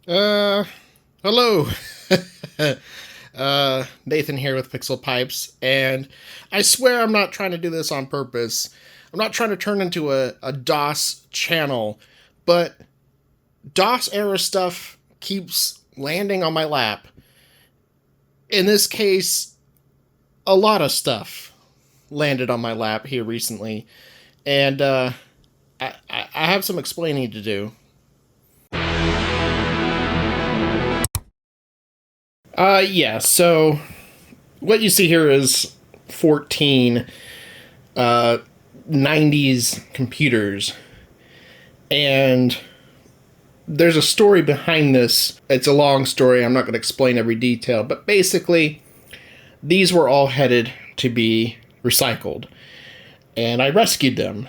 Uh, Hello. Nathan here with PixelPipes, and I swear I'm not trying to do this on purpose. I'm not trying to turn into a DOS channel, but DOS era stuff keeps landing on my lap. In this case, a lot of stuff landed on my lap here recently, and I have some explaining to do. Yeah, so what you see here is 14 uh, 90s computers, and there's a story behind this. It's a long story. I'm not going to explain every detail, but basically, these were all headed to be recycled, and I rescued them.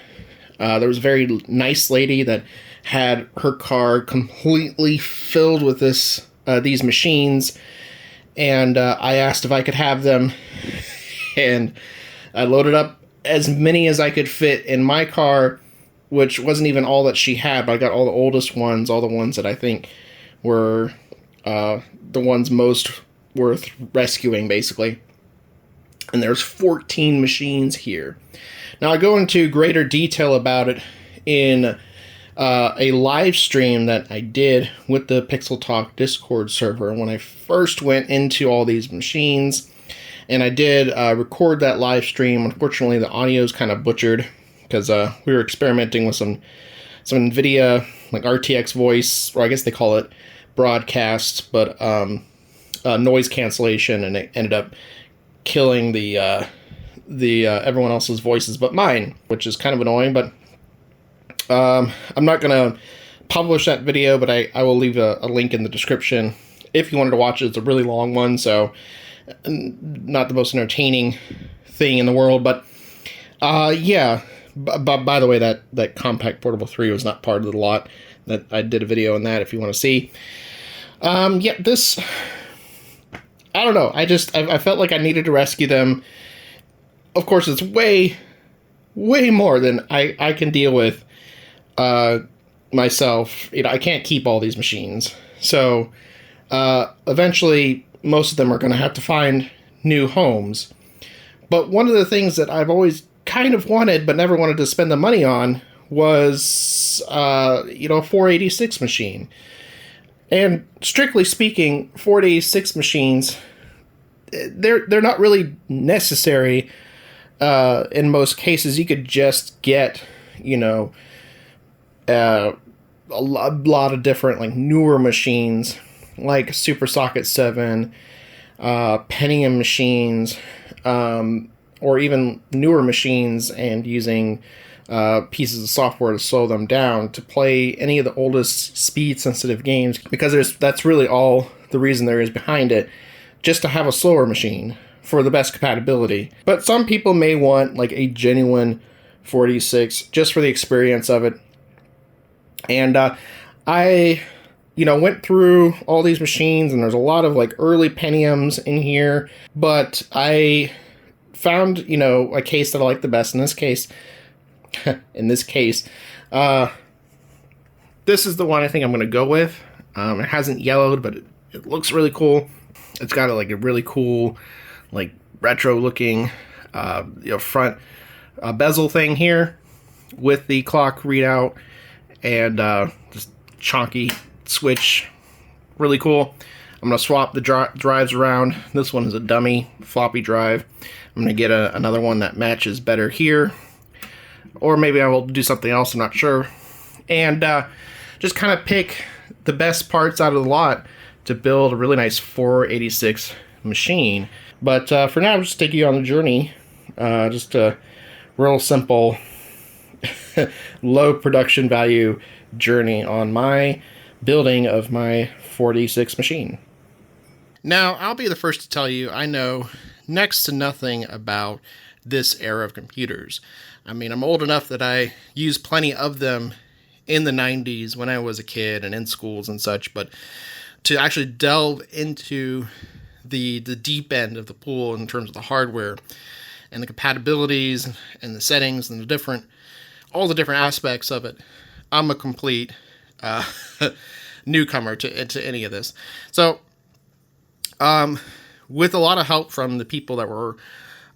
There was a very nice lady that had her car completely filled with these machines, and I asked if I could have them, and I loaded up as many as I could fit in my car, which wasn't even all that she had, but I got all the oldest ones, all the ones that I think were the ones most worth rescuing, basically. And there's 14 machines here. Now, I go into greater detail about it in a live stream that I did with the Pixel Talk Discord server when I first went into all these machines. And I did record that live stream. Unfortunately, the audio is kind of butchered because we were experimenting with some NVIDIA, like RTX voice, or I guess they call it broadcast, but noise cancellation, and it ended up killing the everyone else's voices but mine, which is kind of annoying. But I'm not gonna publish that video, but I will leave a link in the description if you wanted to watch it. It's a really long one, so not the most entertaining thing in the world, but yeah. By the way, that Compact Portable 3 was not part of the lot. That I did a video on that if you want to see. Yeah, this, I don't know. I felt like I needed to rescue them. Of course, it's way more than I can deal with myself. I can't keep all these machines. So eventually, most of them are going to have to find new homes. But one of the things that I've always kind of wanted but never wanted to spend the money on was a 486 machine. And strictly speaking, 486 machines, they're not really necessary in most cases. You could just get, a lot of different, like, newer machines, like Super Socket 7, Pentium machines, or even newer machines, and using pieces of software to slow them down to play any of the oldest speed-sensitive games, because that's really all the reason there is behind it, just to have a slower machine for the best compatibility. But some people may want, like, a genuine 486 just for the experience of it. And I went through all these machines, and there's a lot of, like, early Pentiums in here, but I found, a case that I like the best. In this case, this is the one I think I'm going to go with. It hasn't yellowed, but it looks really cool. It's got a really cool, like, retro looking front bezel thing here with the clock readout, and just chunky switch. Really cool. I'm going to swap the drives around. This one is a dummy floppy drive. I'm going to get another one that matches better here. Or maybe I will do something else, I'm not sure. And just kind of pick the best parts out of the lot to build a really nice 486 machine. But for now, just take you on the journey. Just a real simple, low production value journey on my building of my 486 machine. Now, I'll be the first to tell you, I know next to nothing about this era of computers. I mean, I'm old enough that I used plenty of them in the 90s when I was a kid and in schools and such, but to actually delve into the deep end of the pool in terms of the hardware and the compatibilities and the settings and all the different aspects of it, I'm a complete newcomer to any of this. So, with a lot of help from the people that were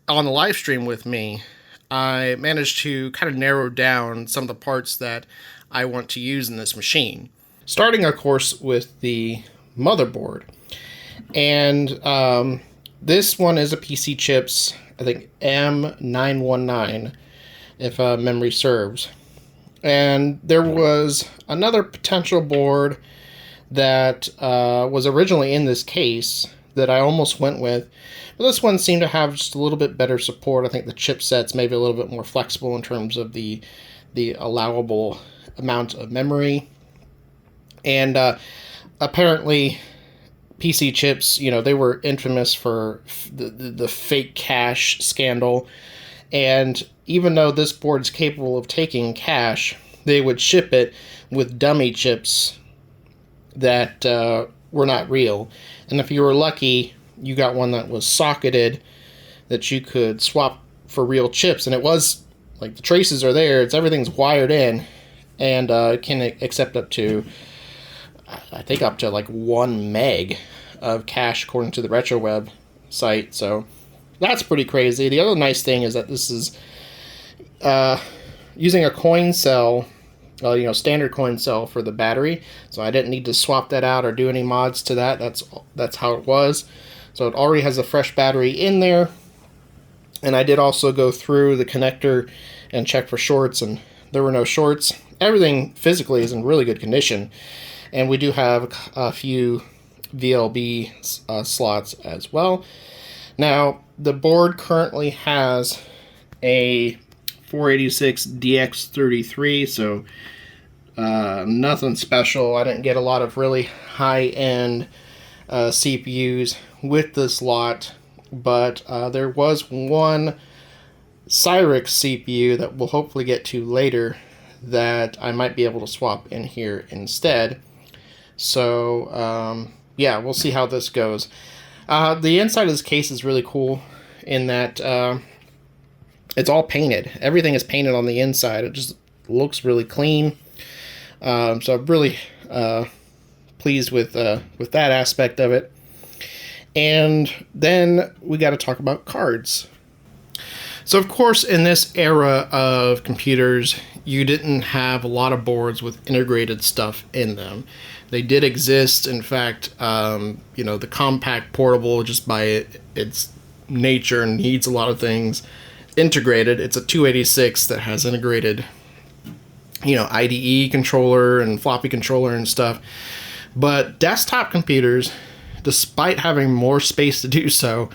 on the live stream with me, I managed to kind of narrow down some of the parts that I want to use in this machine. Starting, of course, with the motherboard. And this one is a PCPipes, I think M919, if memory serves. And there was another potential board that was originally in this case that I almost went with. But this one seemed to have just a little bit better support. I think the chipset's maybe a little bit more flexible in terms of the allowable amount of memory. And apparently PCPipes, you know, they were infamous for the fake cache scandal. And even though this board's capable of taking cache, they would ship it with dummy chips that were not real. And if you were lucky, you got one that was socketed that you could swap for real chips. And it was, like, the traces are there. Everything's wired in. And it can accept up to, I think, up to like 1 meg of cache according to the RetroWeb site. So that's pretty crazy. The other nice thing is that this is using a coin cell, standard coin cell for the battery. So I didn't need to swap that out or do any mods to that. That's how it was. So it already has a fresh battery in there. And I did also go through the connector and check for shorts, and there were no shorts. Everything physically is in really good condition. And we do have a few VLB slots as well. Now, the board currently has a 486 DX33, so nothing special. I didn't get a lot of really high-end CPUs with this lot, but there was one Cyrix CPU that we'll hopefully get to later that I might be able to swap in here instead. So, yeah, we'll see how this goes. The inside of this case is really cool in that it's all painted. Everything is painted on the inside. It just looks really clean. So I'm really pleased with that aspect of it. And then we got to talk about cards. So, of course, in this era of computers, you didn't have a lot of boards with integrated stuff in them. They did exist. In fact, the compact portable, just by its nature, needs a lot of things integrated. It's a 286 that has integrated, IDE controller and floppy controller and stuff. But desktop computers, despite having more space to do so,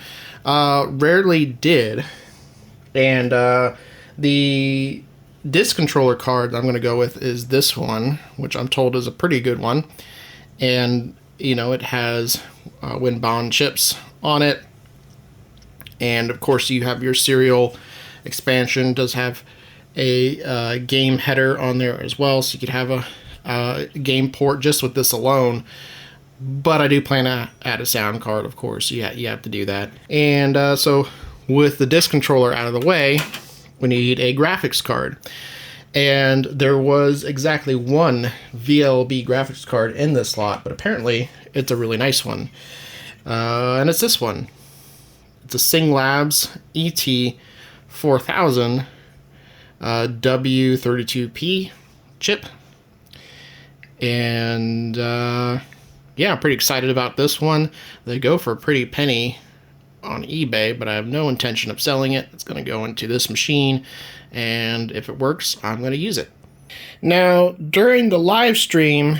rarely did. And the disk controller card I'm going to go with is this one, which I'm told is a pretty good one. And, it has WinBond chips on it. And, of course, you have your serial expansion. It does have a game header on there as well, so you could have a game port just with this alone. But I do plan to add a sound card, of course. You have to do that. And so with the disk controller out of the way, we need a graphics card. And there was exactly one VLB graphics card in this slot, but apparently it's a really nice one. And it's this one. It's a SingLabs ET4000 W32P chip. And yeah, I'm pretty excited about this one. They go for a pretty penny on eBay, but I have no intention of selling it. It's going to go into this machine, and if it works, I'm going to use it. Now, during the live stream,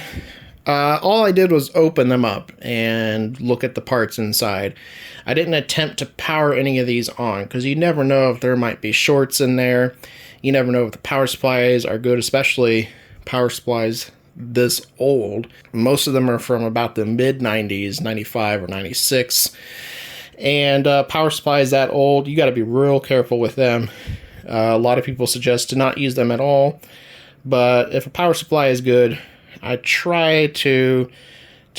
all I did was open them up and look at the parts inside. I didn't attempt to power any of these on, because you never know if there might be shorts in there. You never know if the power supplies are good, especially power supplies this old. Most of them are from about the mid-90s, 95 or 96. And power supplies that old, you got to be real careful with them. A lot of people suggest to not use them at all. But if a power supply is good, I try to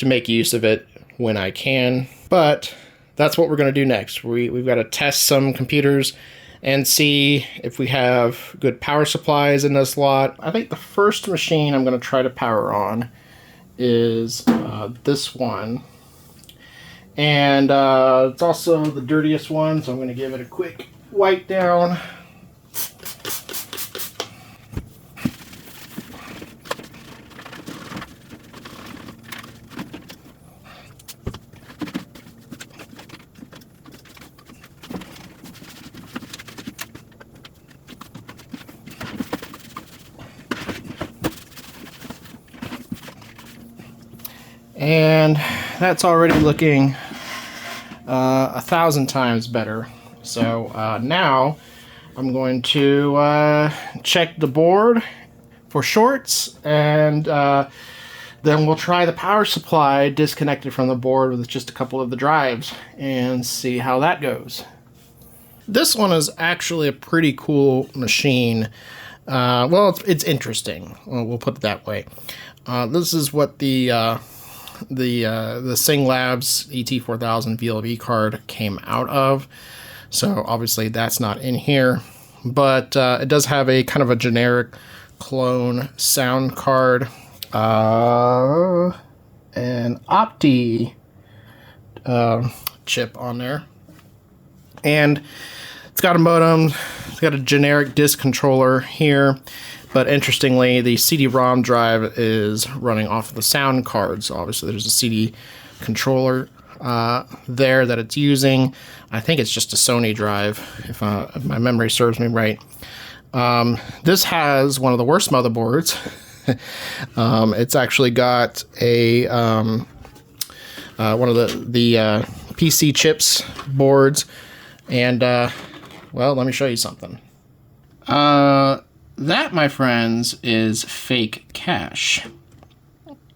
make use of it when I can. But that's what we're going to do next. We've got to test some computers and see if we have good power supplies in this lot. I think the first machine I'm going to try to power on is this one. And it's also the dirtiest one, so I'm going to give it a quick wipe down. And that's already looking 1,000 times better. So now I'm going to check the board for shorts, and then we'll try the power supply disconnected from the board with just a couple of the drives and see how that goes. This one is actually a pretty cool machine. Well, it's interesting. We'll put it that way. This is what the Sing Labs ET4000 VLV card came out of. So obviously that's not in here, but it does have a kind of a generic clone sound card, an Opti chip on there, and it's got a modem. It's got a generic disk controller here. But interestingly, the CD-ROM drive is running off of the sound card. So obviously there's a CD controller there that it's using. I think it's just a Sony drive, if my memory serves me right. This has one of the worst motherboards. It's actually got a one of the PC chips boards. And, well, let me show you something. That, my friends, is fake cache.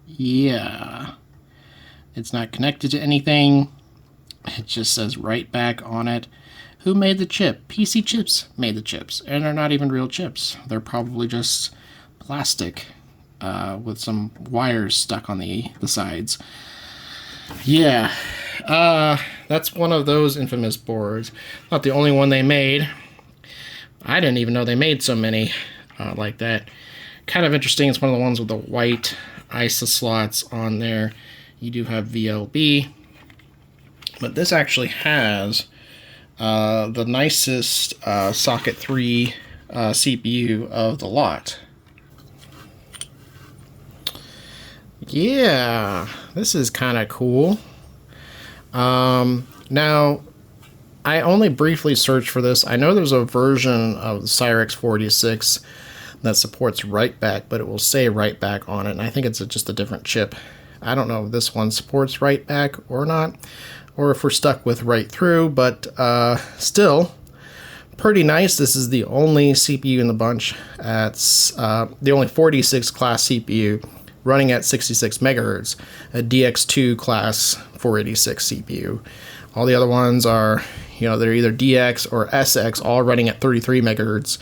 Yeah. It's not connected to anything. It just says right back on it. Who made the chip? PC Chips made the chips. And they're not even real chips. They're probably just plastic with some wires stuck on the sides. Yeah. That's one of those infamous boards. Not the only one they made. I didn't even know they made so many like that. Kind of interesting. It's one of the ones with the white ISA slots on there. You do have VLB. But this actually has the nicest socket 3 CPU of the lot. Yeah, this is kind of cool. Now, I only briefly searched for this. I know there's a version of the Cyrix 46 that supports write back, but it will say write back on it, and I think it's just a different chip. I don't know if this one supports write back or not, or if we're stuck with write through, but still pretty nice. This is the only CPU in the bunch at the only 46 class CPU running at 66 megahertz, a DX2 class 486 CPU. All the other ones are, they're either DX or SX, all running at 33 megahertz.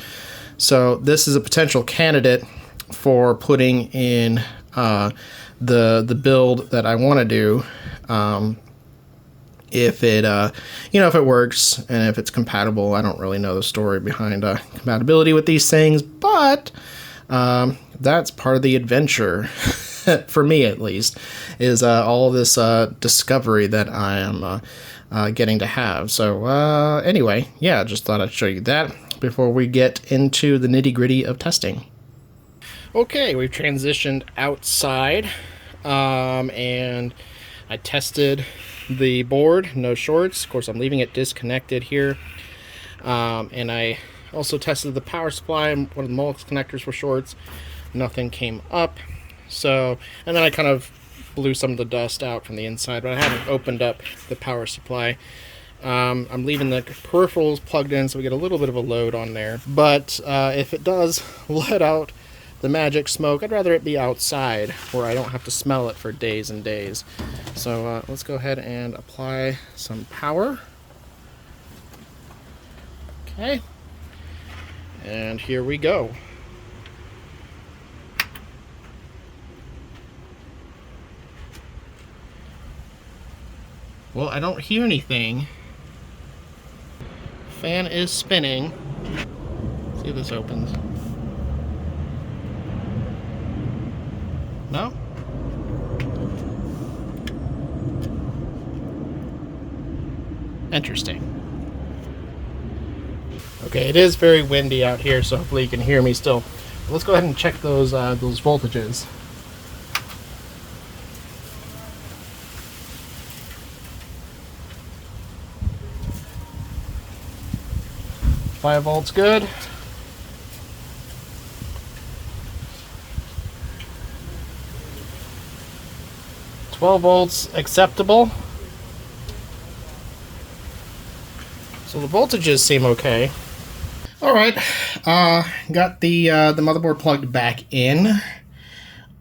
So this is a potential candidate for putting in the build that I want to do. If it if it works and if it's compatible. I don't really know the story behind compatibility with these things, but that's part of the adventure for me, at least, is all this discovery that I am getting to have. So anyway, yeah, just thought I'd show you that before we get into the nitty-gritty of testing. Okay, we've transitioned outside, and I tested the board, no shorts. Of course, I'm leaving it disconnected here, and I also tested the power supply. One of the multi connectors for shorts, nothing came up. So, and then I kind of blew some of the dust out from the inside, but I haven't opened up the power supply. I'm leaving the peripherals plugged in so we get a little bit of a load on there. But if it does let out the magic smoke, I'd rather it be outside where I don't have to smell it for days and days. So let's go ahead and apply some power. Okay. And here we go. Well, I don't hear anything. Fan is spinning. Let's see if this opens. No? Interesting. Okay, it is very windy out here, so hopefully you can hear me still. Let's go ahead and check those voltages. Five volts good. 12 volts acceptable. So the voltages seem okay. Alright, got the motherboard plugged back in.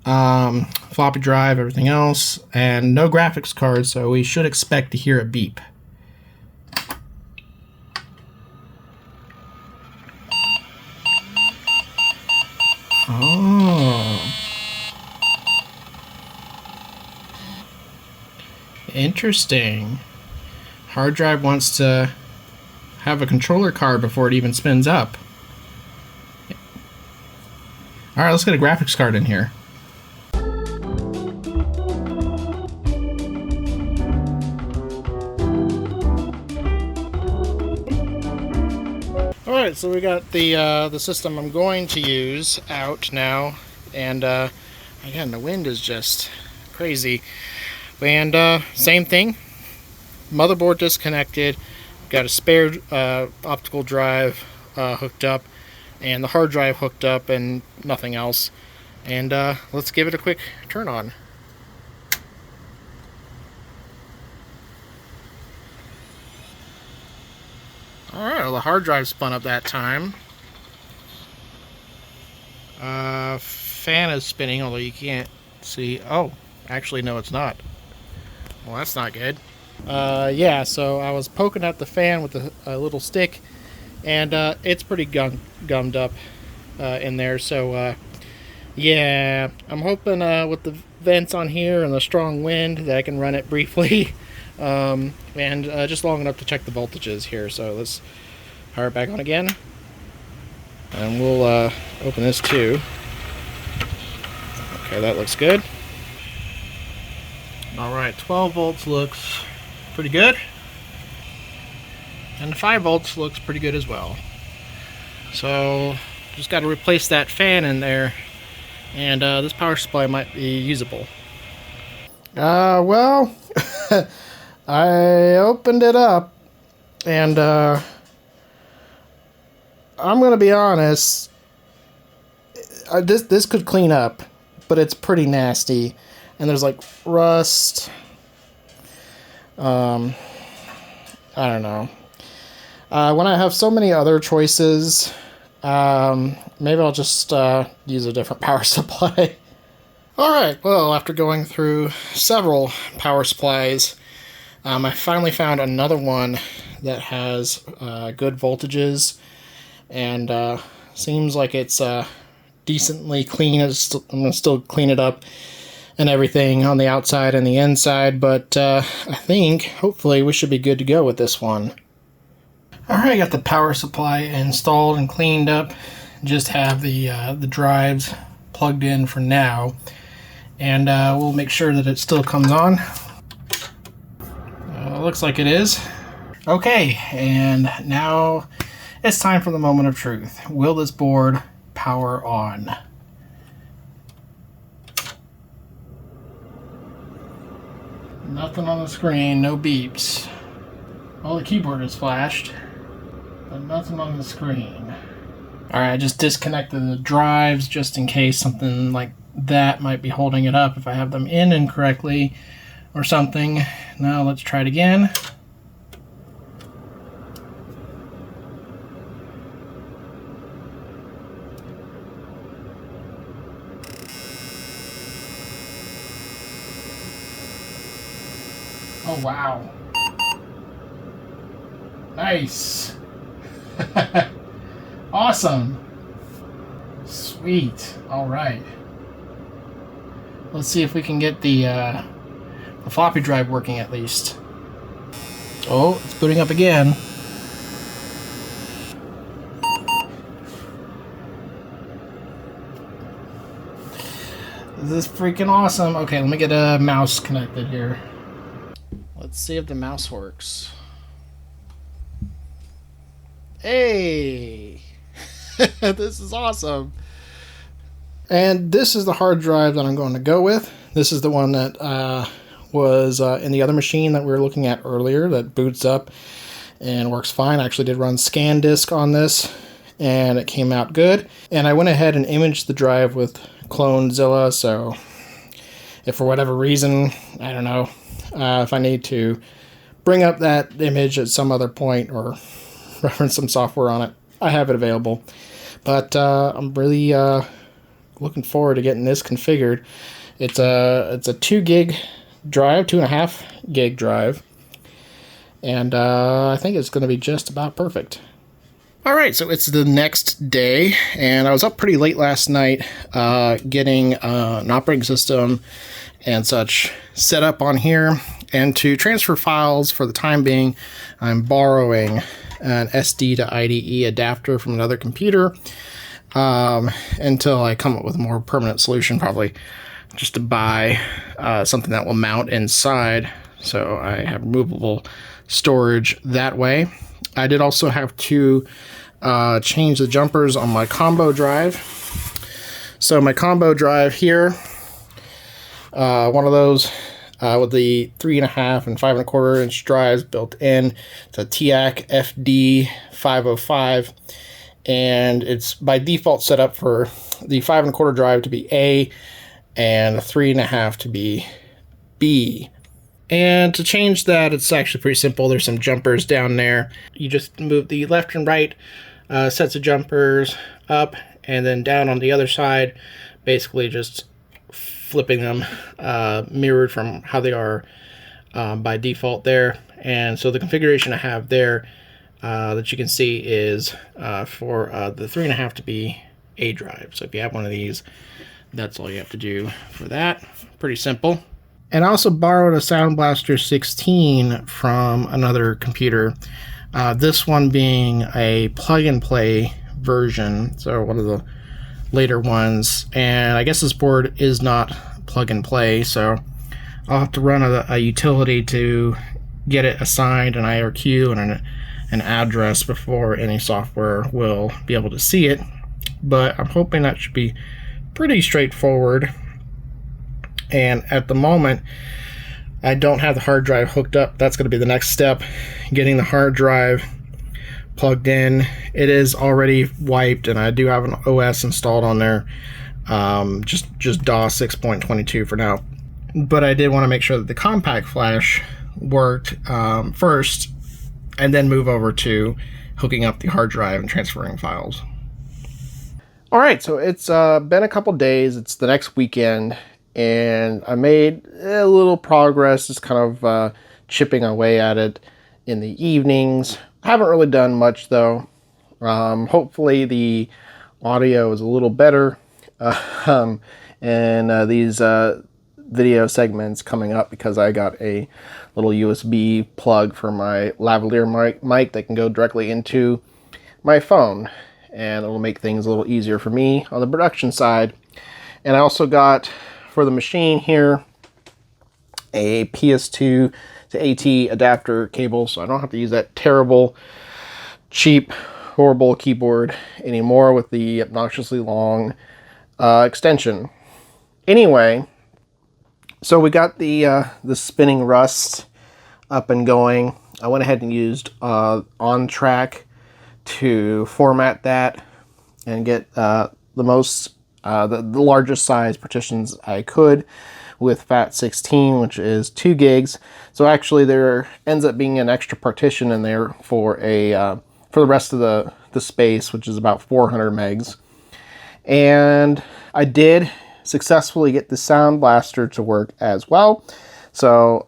Floppy drive, everything else, and no graphics card, so we should expect to hear a beep. Oh. Interesting. Hard drive wants to have a controller card before it even spins up. Alright, let's get a graphics card in here. Alright, so we got the system I'm going to use out now, and again, the wind is just crazy. And same thing, motherboard disconnected, got a spare optical drive hooked up, and the hard drive hooked up, and nothing else. And let's give it a quick turn on. Alright, well, the hard drive spun up that time. Fan is spinning, although you can't see. Oh, actually, no, it's not. Well, that's not good. Yeah, so I was poking at the fan with a little stick, and it's pretty gummed up in there. So, yeah, I'm hoping with the vents on here and the strong wind that I can run it briefly, and just long enough to check the voltages here. So let's power it back on again, and we'll open this too. Okay, that looks good. Alright, 12 volts looks pretty good. And 5 volts looks pretty good as well. So, just got to replace that fan in there. And this power supply might be usable. Well, I opened it up. And I'm going to be honest. This could clean up. But it's pretty nasty. And there's like rust. I don't know. When I have so many other choices, maybe I'll just use a different power supply. Alright, well, after going through several power supplies, I finally found another one that has good voltages, and seems like it's decently clean. I'm going to still clean it up and everything on the outside and the inside, but I think, hopefully, we should be good to go with this one. Alright, I got the power supply installed and cleaned up. Just have the drives plugged in for now, and we'll make sure that it still comes on. Looks like it is. Okay, and now it's time for the moment of truth. Will this board power on? Nothing on the screen, no beeps. Well, the keyboard is flashed, but nothing on the screen. Alright, I just disconnected the drives just in case something like that might be holding it up if I have them in incorrectly or something. Now let's try it again. Oh, wow. Nice. Awesome. Sweet. All right. Let's see if we can get the floppy drive working at least. Oh, it's booting up again. This is freaking awesome. Okay, let me get a mouse connected here. Let's see if the mouse works. Hey, this is awesome. And this is the hard drive that I'm going to go with. This is the one that was in the other machine that we were looking at earlier that boots up and works fine. I actually did run ScanDisk on this and it came out good. And I went ahead and imaged the drive with CloneZilla, so if for whatever reason, I don't know, if I need to bring up that image at some other point or reference some software on it, I have it available. But I'm really looking forward to getting this configured. It's a 2 gig drive, 2.5 gig drive, and I think it's going to be just about perfect. All right, so it's the next day, and I was up pretty late last night getting an operating system and such set up on here. And to transfer files for the time being, I'm borrowing an SD to IDE adapter from another computer until I come up with a more permanent solution, probably just to buy something that will mount inside so I have removable storage that way. I did also have to change the jumpers on my combo drive. So my combo drive here, one of those with the 3.5 and 5.25 inch drives built in. It's a TIAC FD 505. And it's by default set up for the 5.25 drive to be A and the 3.5 to be B. And to change that, it's actually pretty simple. There's some jumpers down there. You just move the left and right sets of jumpers up and then down on the other side, basically just flipping them mirrored from how they are by default there. And so the configuration I have there that you can see is for the 3.5 to be A drive. So if you have one of these, that's all you have to do for that. Pretty simple. And I also borrowed a Sound Blaster 16 from another computer. This one being a plug-and-play version, so one of the later ones. And I guess this board is not plug-and-play, so I'll have to run a utility to get it assigned an IRQ and an address before any software will be able to see it, but I'm hoping that should be pretty straightforward. And at the moment, I don't have the hard drive hooked up. That's going to be the next step, getting the hard drive plugged in. It is already wiped, and I do have an OS installed on there, just DOS 6.22 for now. But I did want to make sure that the compact flash worked first, and then move over to hooking up the hard drive and transferring files. All right, so it's been a couple days. It's the next weekend, and I made a little progress, just kind of chipping away at it in the evenings. I haven't really done much, though. Hopefully the audio is a little better, and these video segments coming up, because I got a little USB plug for my lavalier mic that can go directly into my phone, and it will make things a little easier for me on the production side. And I also got for the machine here a PS2 to AT adapter cable, so I don't have to use that terrible, cheap, horrible keyboard anymore with the obnoxiously long extension. Anyway, so we got the spinning Rust up and going. I went ahead and used OnTrack to format that and get the largest size partitions I could with FAT16, which is 2 gigs. So actually there ends up being an extra partition in there for the rest of the space, which is about 400 megs. And I did successfully get the Sound Blaster to work as well. So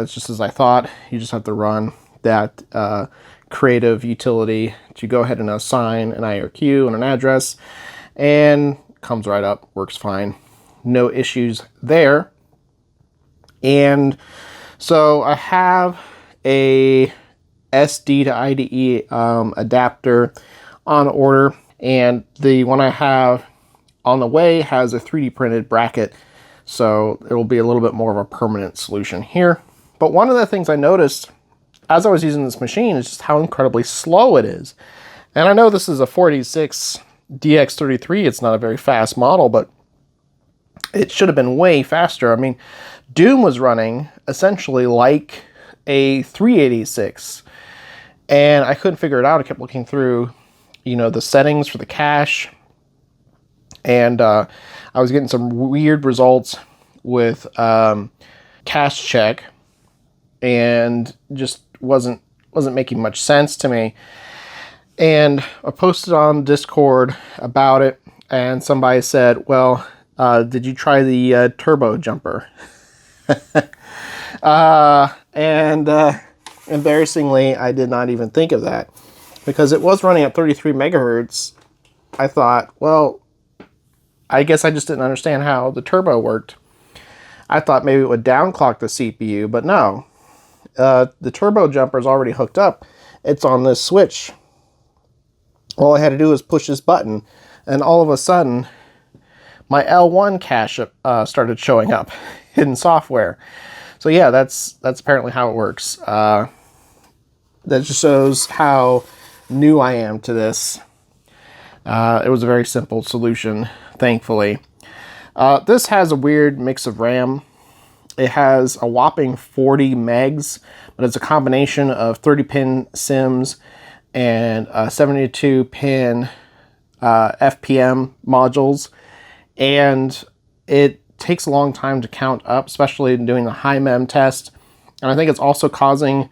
it's just as I thought. You just have to run that creative utility to go ahead and assign an IRQ and an address, and comes right up, works fine. No issues there. And so I have a SD to IDE adapter on order, and the one I have on the way has a 3D printed bracket, so it will be a little bit more of a permanent solution here. But one of the things I noticed as I was using this machine is just how incredibly slow it is. And I know this is a 46 DX33. It's not a very fast model, but it should have been way faster. I mean, Doom was running essentially like a 386, and I couldn't figure it out. I kept looking through, the settings for the cache, and I was getting some weird results with cache check, and just wasn't making much sense to me. And I posted on Discord about it, and somebody said, well, did you try the turbo jumper? And embarrassingly, I did not even think of that, because it was running at 33 megahertz. I thought, well, I guess I just didn't understand how the turbo worked. I thought maybe it would downclock the CPU, but no. The turbo jumper is already hooked up. It's on this switch. All I had to do was push this button, and all of a sudden, my L1 cache started showing up, hidden software. So yeah, that's apparently how it works. That just shows how new I am to this. It was a very simple solution, thankfully. This has a weird mix of RAM. It has a whopping 40 megs, but it's a combination of 30-pin SIMs and 72-pin FPM modules. And it takes a long time to count up, especially doing the high mem test. And I think it's also causing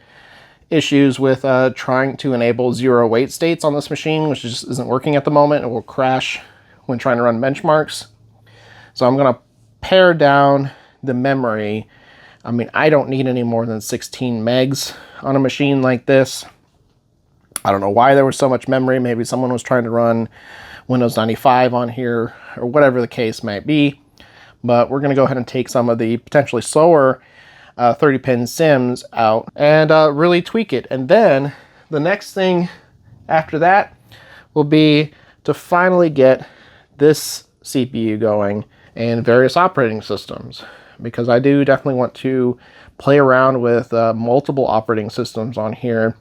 issues with trying to enable zero wait states on this machine, which just isn't working at the moment. It will crash when trying to run benchmarks. So I'm going to pare down the memory. I mean, I don't need any more than 16 megs on a machine like this. I don't know why there was so much memory. Maybe someone was trying to run Windows 95 on here, or whatever the case might be. But we're going to go ahead and take some of the potentially slower 30-pin SIMs out and really tweak it. And then the next thing after that will be to finally get this CPU going and various operating systems, because I do definitely want to play around with multiple operating systems on here.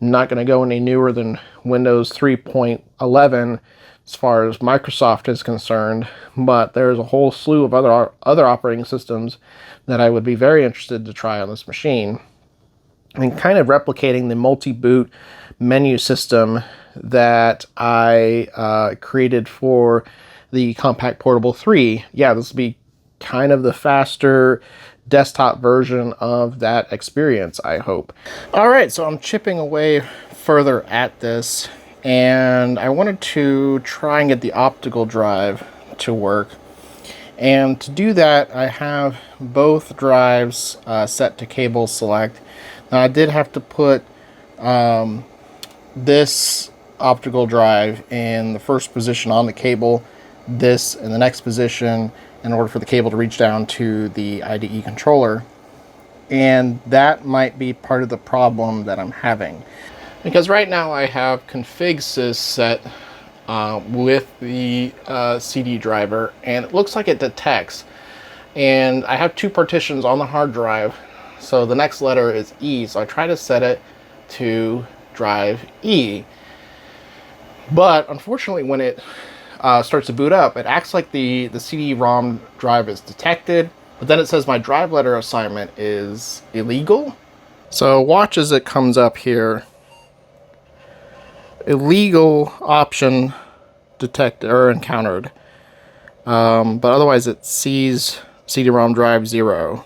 I'm not going to go any newer than Windows 3.11 as far as Microsoft is concerned, but there's a whole slew of other operating systems that I would be very interested to try on this machine. And kind of replicating the multi-boot menu system that I created for the Compact Portable 3. Yeah, this will be kind of the faster desktop version of that experience, I hope. All right, so I'm chipping away further at this, and I wanted to try and get the optical drive to work. And to do that, I have both drives set to cable select. Now, I did have to put this optical drive in the first position on the cable, this in the next position, in order for the cable to reach down to the IDE controller. And that might be part of the problem that I'm having, because right now I have configsys set with the CD driver, and it looks like it detects. And I have two partitions on the hard drive, so the next letter is E, so I try to set it to drive E. But unfortunately, when it starts to boot up, it acts like the CD-ROM drive is detected, but then it says my drive letter assignment is illegal. So watch as it comes up here. Illegal option detected or encountered. But otherwise it sees CD-ROM drive 0.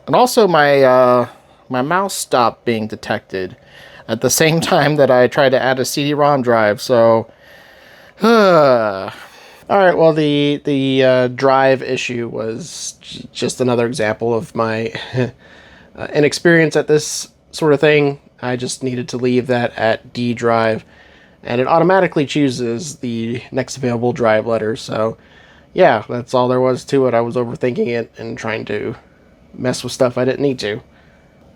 And also my mouse stopped being detected at the same time that I tried to add a CD-ROM drive, so alright, well, the drive issue was just another example of my inexperience at this sort of thing. I just needed to leave that at D drive, and it automatically chooses the next available drive letter. So yeah, that's all there was to it. I was overthinking it and trying to mess with stuff I didn't need to.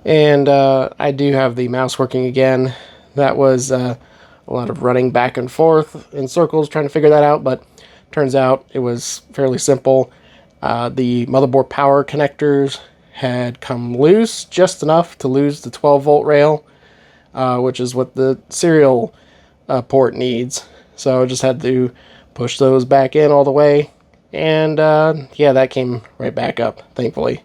And I do have the mouse working again. That was a lot of running back and forth in circles trying to figure that out, but turns out it was fairly simple. The motherboard power connectors had come loose just enough to lose the 12-volt rail, which is what the serial port needs. So I just had to push those back in all the way, and yeah, that came right back up, thankfully.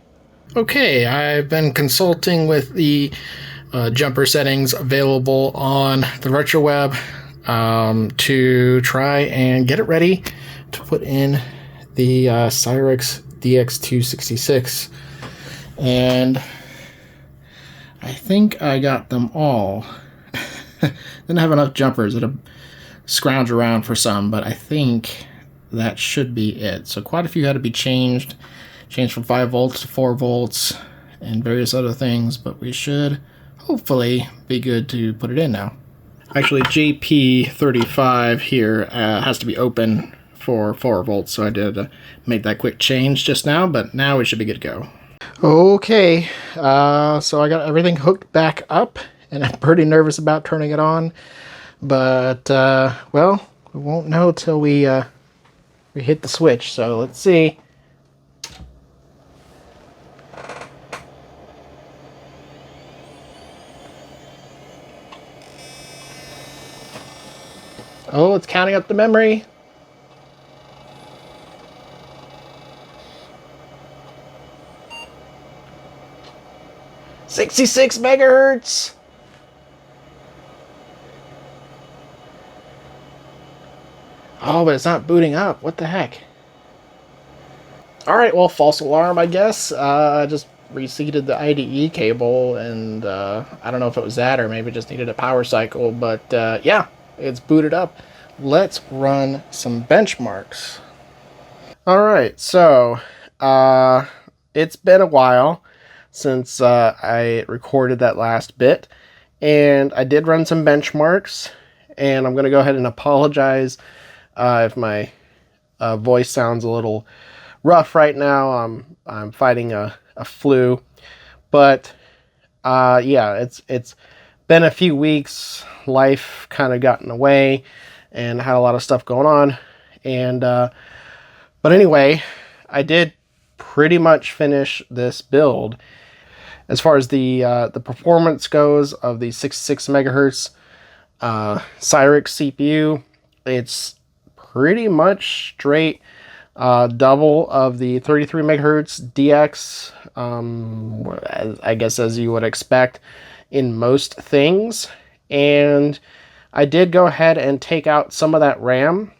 Okay, I've been consulting with the jumper settings available on the RetroWeb to try and get it ready to put in the Cyrix DX266. And I think I got them all. Didn't have enough jumpers. I'd scrounge around for some, but I think that should be it. So quite a few had to be changed from 5 volts to 4 volts and various other things, but we should hopefully be good to put it in now. Actually, JP35 here has to be open for 4 volts, so I did make that quick change just now, but now we should be good to go. Okay, so I got everything hooked back up, and I'm pretty nervous about turning it on, but, well, we won't know till we hit the switch, so let's see. Oh, it's counting up the memory. "66 megahertz. Oh, but it's not booting up. What the heck? Alright, well, false alarm, I guess. I just reseated the IDE cable, and I don't know if it was that or maybe it just needed a power cycle, but yeah, it's booted up. Let's run some benchmarks. Alright, so it's been a while since I recorded that last bit, and I did run some benchmarks, and I'm going to go ahead and apologize if my voice sounds a little rough right now. I'm fighting a flu, but yeah, it's been a few weeks. Life kind of got in the way, and I had a lot of stuff going on, and but anyway, I did pretty much finish this build. As far as the performance goes of the 66 megahertz Cyrix CPU, it's pretty much straight double of the 33 megahertz DX, I guess as you would expect in most things. And I did go ahead and take out some of that RAM.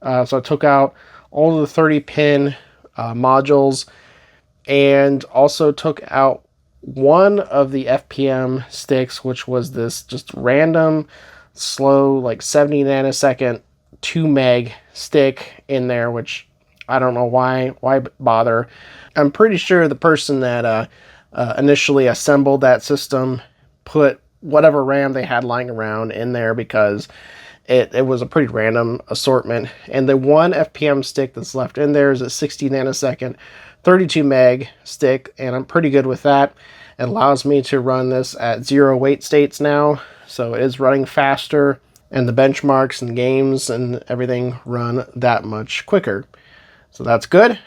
So I took out all of the 30 pin modules, and also took out one of the FPM sticks, which was this just random slow, like 70 nanosecond 2 meg stick in there, which I don't know why bother. I'm pretty sure the person that initially assembled that system put whatever RAM they had lying around in there, because it was a pretty random assortment. And the one FPM stick that's left in there is a 60 nanosecond 32 meg stick, and I'm pretty good with that. It allows me to run this at 0 wait states now, so it is running faster, and the benchmarks and games and everything run that much quicker. So that's good.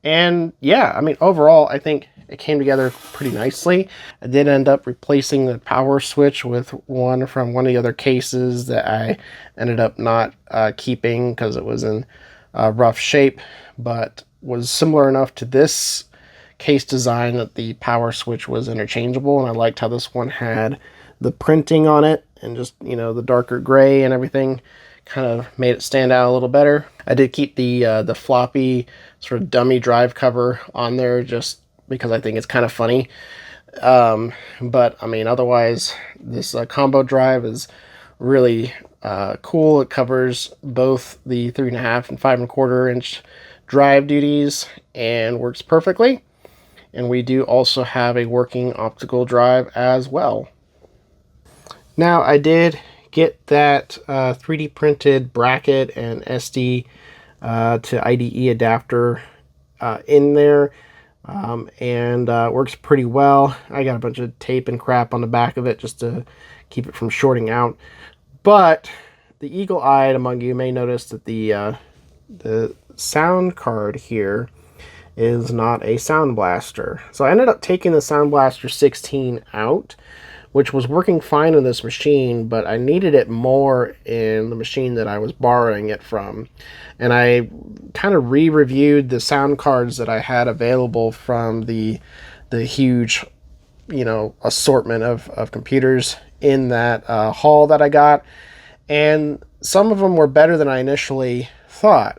And yeah, I mean, overall, I think it came together pretty nicely. I did end up replacing the power switch with one from one of the other cases that I ended up not keeping because it was in rough shape, but was similar enough to this case design that the power switch was interchangeable, and I liked how this one had the printing on it, and just, you know, the darker gray and everything kind of made it stand out a little better. I did keep the floppy sort of dummy drive cover on there just because I think it's kind of funny. But I mean, otherwise, this combo drive is really cool. It covers both the 3.5 and 5.25 inch drive duties and works perfectly. And we do also have a working optical drive as well. Now, I did get that 3D printed bracket and SD to IDE adapter in there, and works pretty well. I got a bunch of tape and crap on the back of it just to keep it from shorting out. But the eagle-eyed among you may notice that the sound card here is not a Sound Blaster. So I ended up taking the Sound Blaster 16 out, which was working fine in this machine, but I needed it more in the machine that I was borrowing it from. And I kind of re-reviewed the sound cards that I had available from the huge, assortment of computers in that haul that I got. And some of them were better than I initially thought.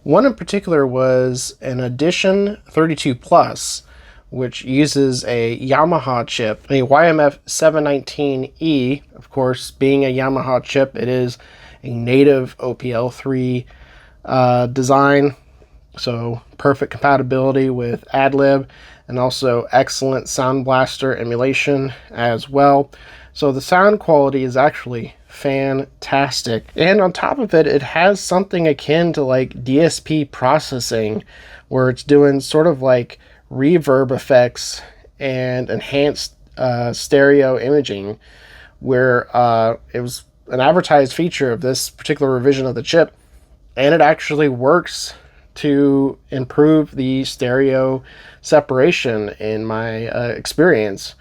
One in particular was an Edition 32 Plus, which uses a Yamaha chip, a YMF 719E. Of course, being a Yamaha chip, it is a native OPL3 design, so perfect compatibility with AdLib, and also excellent Sound Blaster emulation as well. So the sound quality is actually fantastic. And on top of it, it has something akin to like DSP processing, where it's doing sort of like reverb effects and enhanced stereo imaging, where it was an advertised feature of this particular revision of the chip, and it actually works to improve the stereo separation in my experience.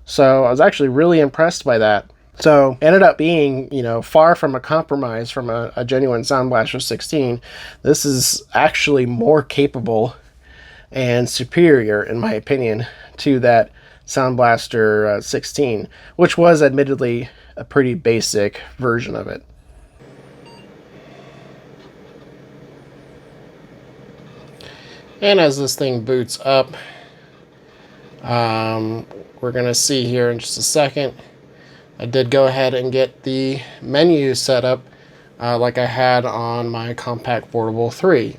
So I was actually really impressed by that. So ended up being, far from a compromise from a genuine Sound Blaster 16. This is actually more capable and superior, in my opinion, to that Sound Blaster 16, which was admittedly a pretty basic version of it. And as this thing boots up, we're going to see here in just a second, I did go ahead and get the menu set up like I had on my Compact Portable 3.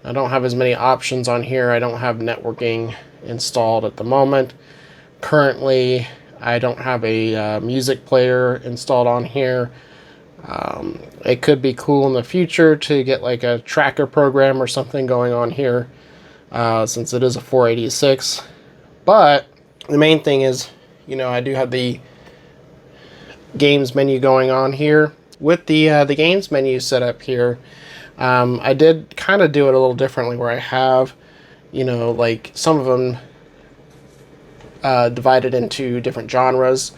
I don't have as many options on here. I don't have networking installed at the moment. Currently, I don't have a music player installed on here. It could be cool in the future to get like a tracker program or something going on here, since it is a 486. But the main thing is, I do have the games menu going on here. With the games menu set up here, I did kind of do it a little differently, where I have, like some of them divided into different genres.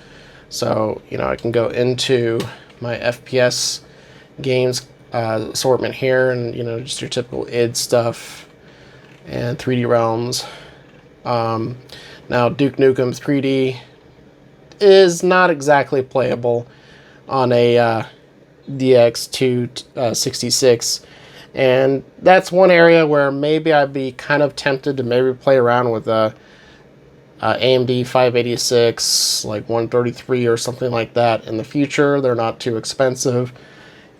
So, I can go into my FPS games assortment here, and, just your typical id stuff and 3D Realms. Now, Duke Nukem 3D is not exactly playable on a DX266, and that's one area where maybe I'd be kind of tempted to maybe play around with a AMD 586, like 133 or something like that in the future. They're not too expensive,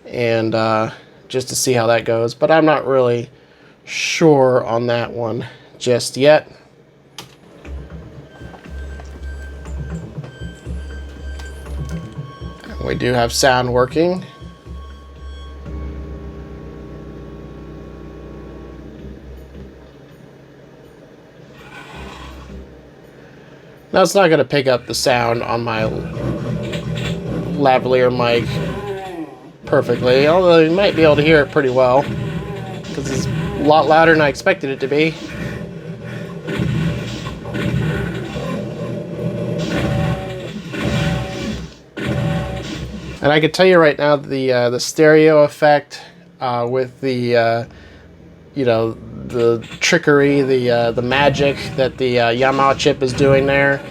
and just to see how that goes. But I'm not really sure on that one just yet. We do have sound working. Now it's not going to pick up the sound on my lavalier mic perfectly, although you might be able to hear it pretty well, because it's a lot louder than I expected it to be. And I can tell you right now, the stereo effect with the the trickery, the magic that the Yamaha chip is doing there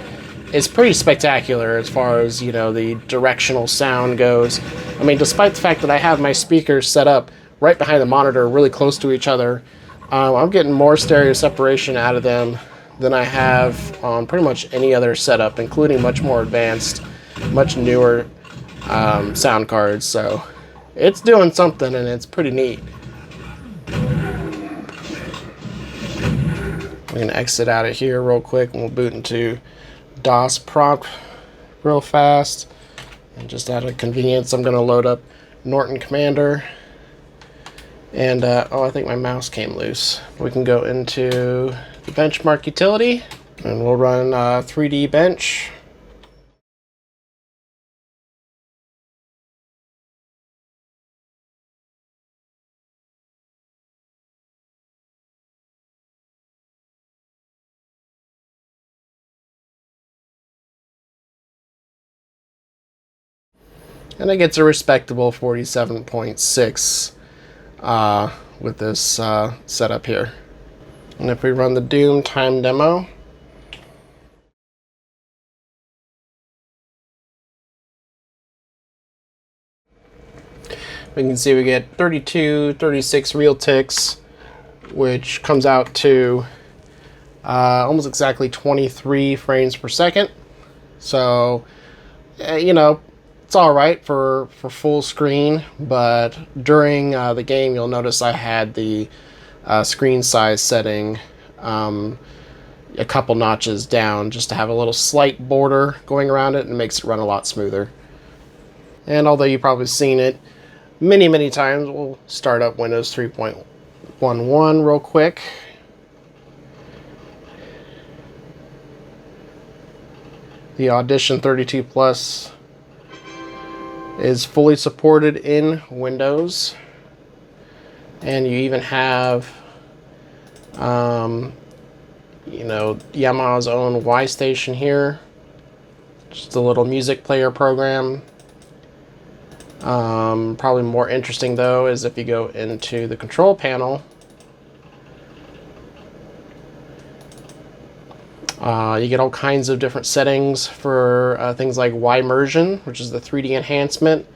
is pretty spectacular as far as the directional sound goes. I mean, despite the fact that I have my speakers set up right behind the monitor, really close to each other, I'm getting more stereo separation out of them than I have on pretty much any other setup, including much more advanced, much newer sound cards. So it's doing something, and it's pretty neat. I'm going to exit out of here real quick, and we'll boot into DOS prompt real fast. And just out of convenience, I'm going to load up Norton Commander. And, I think my mouse came loose. We can go into the benchmark utility, and we'll run 3D bench. And it gets a respectable 47.6 with this setup here. And if we run the Doom time demo, we can see we get 32, 36 real ticks, which comes out to almost exactly 23 frames per second. So, you know, it's all right for full screen, but during the game, you'll notice I had the screen size setting a couple notches down just to have a little slight border going around it, and makes it run a lot smoother. And although you've probably seen it many times, we'll start up Windows 3.11 real quick. The Audition 32 Plus is fully supported in Windows, and you even have you know, Yamaha's own Y Station here, just a little music player program. Probably more interesting though is if you go into the control panel, you get all kinds of different settings for things like Y-immersion, which is the 3D enhancement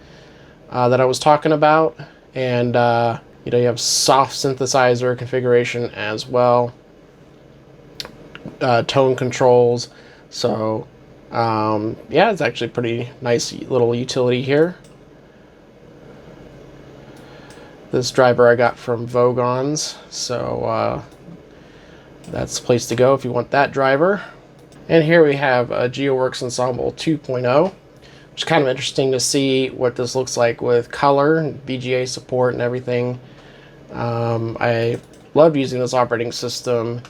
that I was talking about, and you know, you have soft synthesizer configuration as well, tone controls. So yeah, it's actually a pretty nice little utility here. This driver I got from Vogons, so that's the place to go if you want that driver. And here we have a GeoWorks Ensemble 2.0, which is kind of interesting to see what this looks like with color and VGA support and everything. I love using this operating system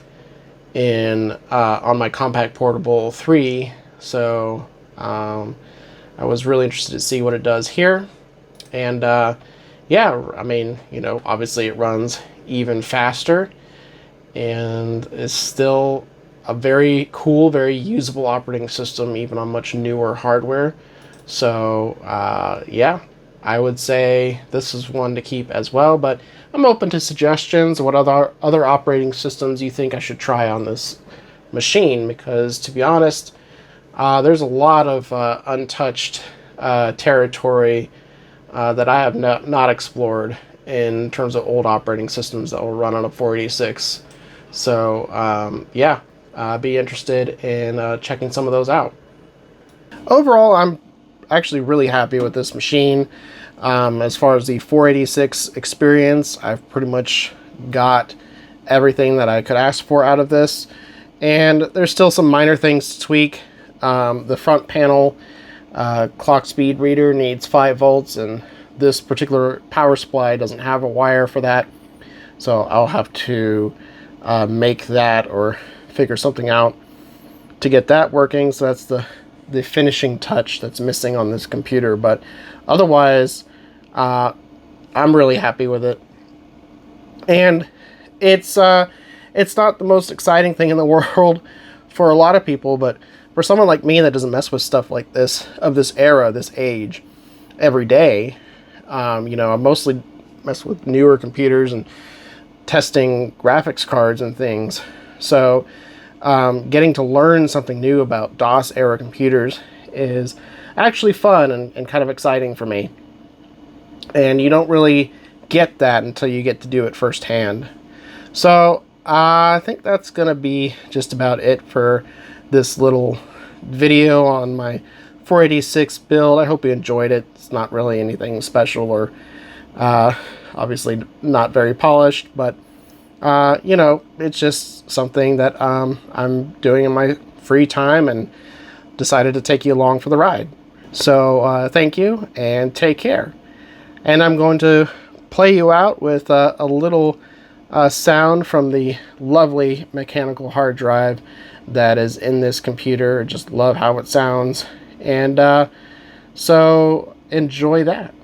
in on my Compact Portable 3, so I was really interested to see what it does here. And yeah, I mean, you know, obviously it runs even faster, and is still a very cool, very usable operating system even on much newer hardware. So yeah, I would say this is one to keep as well, but I'm open to suggestions. What other operating systems you think I should try on this machine, because to be honest, there's a lot of untouched territory that I have not explored in terms of old operating systems that will run on a 486. So yeah, be interested in checking some of those out. Overall, I'm actually really happy with this machine. As far as the 486 experience, I've pretty much got everything that I could ask for out of this, and there's still some minor things to tweak. The front panel clock speed reader needs 5 volts, and this particular power supply doesn't have a wire for that, so I'll have to make that or figure something out to get that working. So that's the finishing touch that's missing on this computer, but otherwise I'm really happy with it. And it's not the most exciting thing in the world for a lot of people, but for someone like me that doesn't mess with stuff like this, of this era, this age, every day, you know, I mostly mess with newer computers and testing graphics cards and things. So getting to learn something new about DOS era computers is actually fun and kind of exciting for me. And you don't really get that until you get to do it firsthand. So I think that's going to be just about it for this little video on my 486 build. I hope you enjoyed it. It's not really anything special or obviously not very polished, but you know, it's just something that I'm doing in my free time and decided to take you along for the ride. So thank you and take care. And I'm going to play you out with a little sound from the lovely mechanical hard drive that is in this computer. I just love how it sounds. And so enjoy that.